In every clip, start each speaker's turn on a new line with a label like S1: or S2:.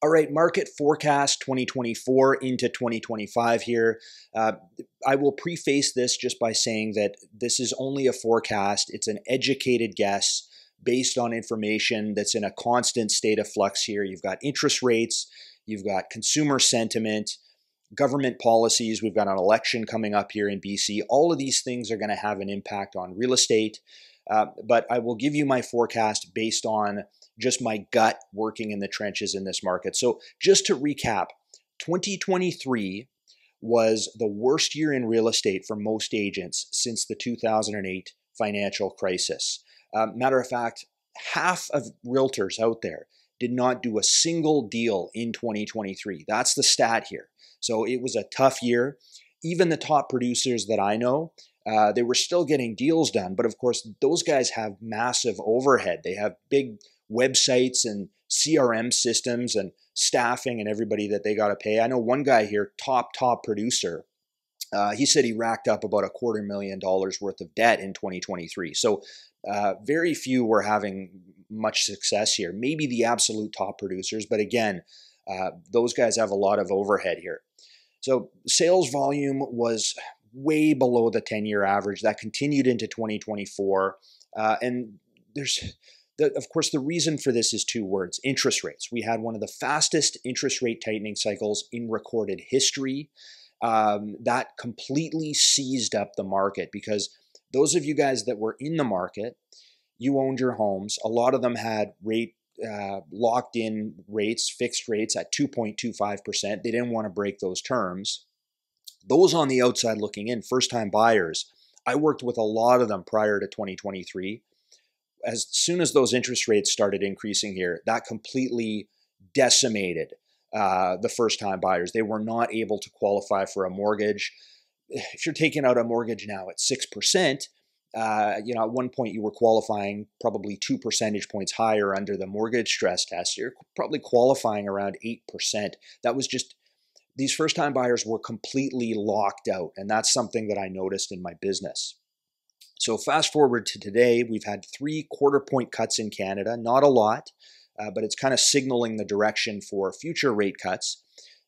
S1: All right, market forecast 2024 into 2025 here. I will preface this just by saying that this is only a forecast. It's an educated guess based on information that's in a constant state of flux here. You've got interest rates, you've got consumer sentiment, government policies. We've got an election coming up here in BC. All of these things are going to have an impact on real estate. But I will give you my forecast based on just my gut working in the trenches in this market. So just to recap, 2023 was the worst year in real estate for most agents since the 2008 financial crisis. Matter of fact, half of realtors out there did not do a single deal in 2023. That's the stat here. So it was a tough year. Even the top producers that I know, they were still getting deals done. But of course, those guys have massive overhead. They have big websites and CRM systems and staffing and everybody that they got to pay. I know one guy here, top producer, he said he racked up about $250,000 worth of debt in 2023. So very few were having much success here. Maybe the absolute top producers, but again, those guys have a lot of overhead here. So sales volume was way below the 10-year average. That continued into 2024. And of course, the reason for this is two words: interest rates. We had one of the fastest interest rate tightening cycles in recorded history. That completely seized up the market because those of you guys that were in the market, you owned your homes. A lot of them had locked in rates, fixed rates at 2.25%. They didn't want to break those terms. Those on the outside looking in, first-time buyers, I worked with a lot of them prior to 2023. As soon as those interest rates started increasing here, that completely decimated the first-time buyers. They were not able to qualify for a mortgage. If you're taking out a mortgage now at 6%, at one point you were qualifying probably 2 percentage points higher under the mortgage stress test. You're probably qualifying around 8%. That was just, these first-time buyers were completely locked out, and that's something that I noticed in my business. So fast forward to today, we've had 3 quarter-point cuts in Canada. Not a lot, but it's kind of signaling the direction for future rate cuts.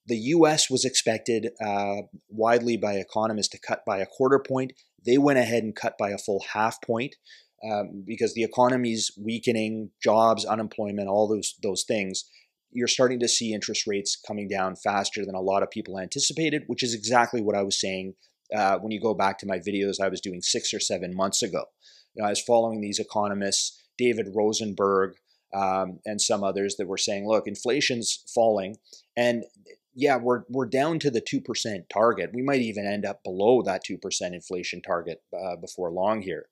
S1: The U.S. was expected widely by economists to cut by a quarter point. They went ahead and cut by a full half point because the economy's weakening, jobs, unemployment, all those things. You're starting to see interest rates coming down faster than a lot of people anticipated, which is exactly what I was saying when you go back to my videos I was doing 6 or 7 months ago. I was following these economists, David Rosenberg, and some others that were saying, look, inflation's falling, and yeah, we're down to the 2% target. We might even end up below that 2% inflation target before long here.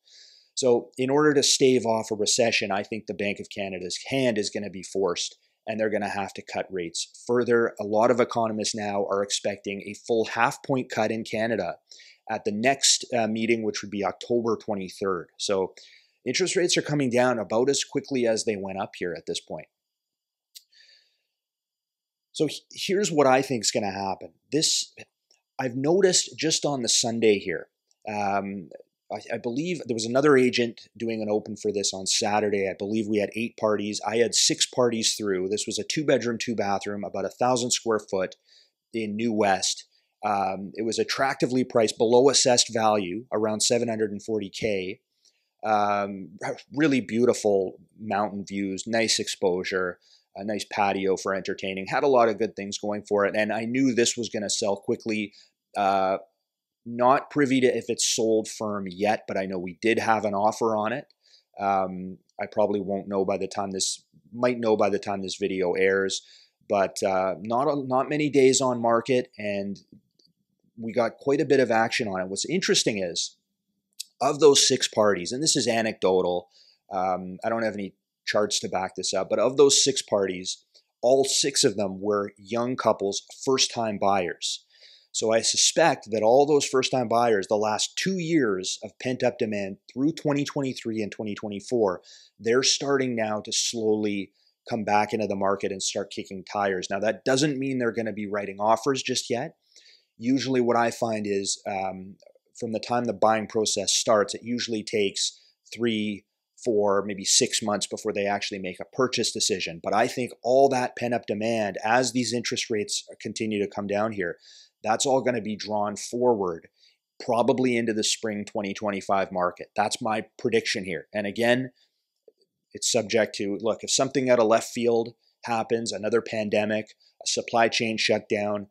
S1: So in order to stave off a recession, I think the Bank of Canada's hand is going to be forced, and they're going to have to cut rates further. A lot of economists now are expecting a full half-point cut in Canada at the next meeting, which would be October 23rd. So interest rates are coming down about as quickly as they went up here at this point. So here's what I think is going to happen. I've noticed just on the Sunday here, I believe there was another agent doing an open for this on Saturday. I believe we had 8 parties. I had 6 parties through. This was a 2-bedroom, 2-bathroom, about 1,000 square foot in New West. It was attractively priced below assessed value, around $740K. Really beautiful mountain views, nice exposure, a nice patio for entertaining. Had a lot of good things going for it. And I knew this was going to sell quickly. Not privy to if it's sold firm yet, but I know we did have an offer on it. I probably won't know by the time might know by the time this video airs, but not many days on market, and we got quite a bit of action on it. What's interesting is, of those 6 parties, and this is anecdotal, I don't have any charts to back this up, but of those 6 parties, all 6 of them were young couples, first-time buyers. So I suspect that all those first-time buyers, the last 2 years of pent-up demand through 2023 and 2024, they're starting now to slowly come back into the market and start kicking tires. Now, that doesn't mean they're going to be writing offers just yet. Usually what I find is from the time the buying process starts, it usually takes 3, for maybe 6 months before they actually make a purchase decision. But I think all that pent-up demand, as these interest rates continue to come down here, that's all going to be drawn forward, probably into the spring 2025 market. That's my prediction here. And again, it's subject to, look, if something out of left field happens, another pandemic, a supply chain shutdown,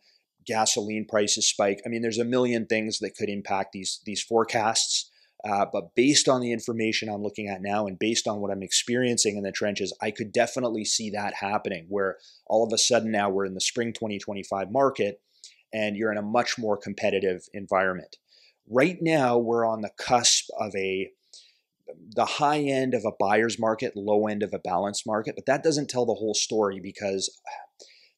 S1: gasoline prices spike. I mean, there's a million things that could impact these forecasts. But based on the information I'm looking at now and based on what I'm experiencing in the trenches, I could definitely see that happening, where all of a sudden now we're in the spring 2025 market and you're in a much more competitive environment. Right now, we're on the cusp of the high end of a buyer's market, low end of a balanced market, but that doesn't tell the whole story because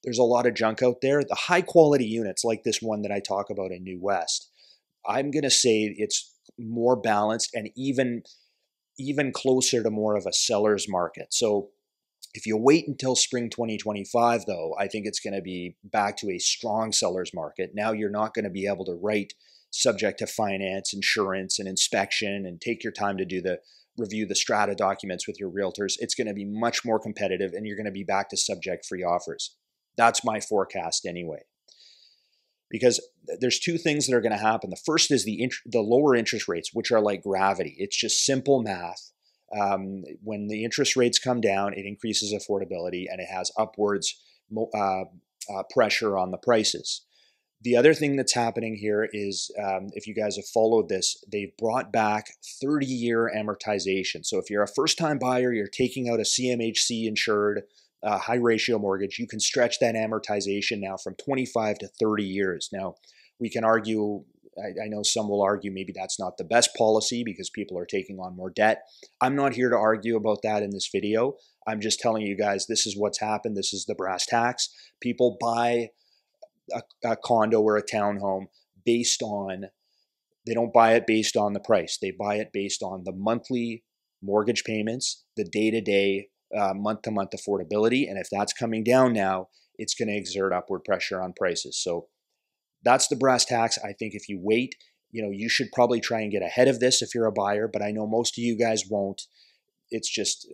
S1: there's a lot of junk out there. The high quality units like this one that I talk about in New West, I'm going to say it's more balanced and even closer to more of a seller's market. So if you wait until spring 2025, though, I think it's going to be back to a strong seller's market. Now you're not going to be able to write subject to finance, insurance, and inspection and take your time to review the strata documents with your realtors. It's going to be much more competitive and you're going to be back to subject free offers. That's my forecast anyway. Because there's two things that are going to happen. The first is the lower interest rates, which are like gravity. It's just simple math. When the interest rates come down, it increases affordability and it has upwards pressure on the prices. The other thing that's happening here is, if you guys have followed this, they've brought back 30-year amortization. So if you're a first-time buyer, you're taking out a CMHC insured high ratio mortgage, you can stretch that amortization now from 25 to 30 years. Now, we can argue, I know some will argue maybe that's not the best policy because people are taking on more debt. I'm not here to argue about that in this video. I'm just telling you guys this is what's happened. This is the brass tacks. People buy a condo or a townhome based on, they don't buy it based on the price. They buy it based on the monthly mortgage payments, the day-to-day month-to-month affordability. And if that's coming down now, it's going to exert upward pressure on prices. So that's the brass tacks. I think if you wait, you should probably try and get ahead of this if you're a buyer, but I know most of you guys won't. It's just,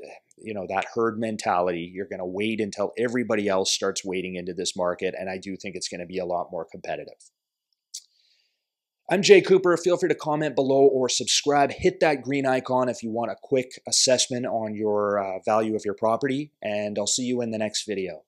S1: that herd mentality. You're going to wait until everybody else starts wading into this market. And I do think it's going to be a lot more competitive. I'm Jay Coupar. Feel free to comment below or subscribe. Hit that green icon if you want a quick assessment on your value of your property. And I'll see you in the next video.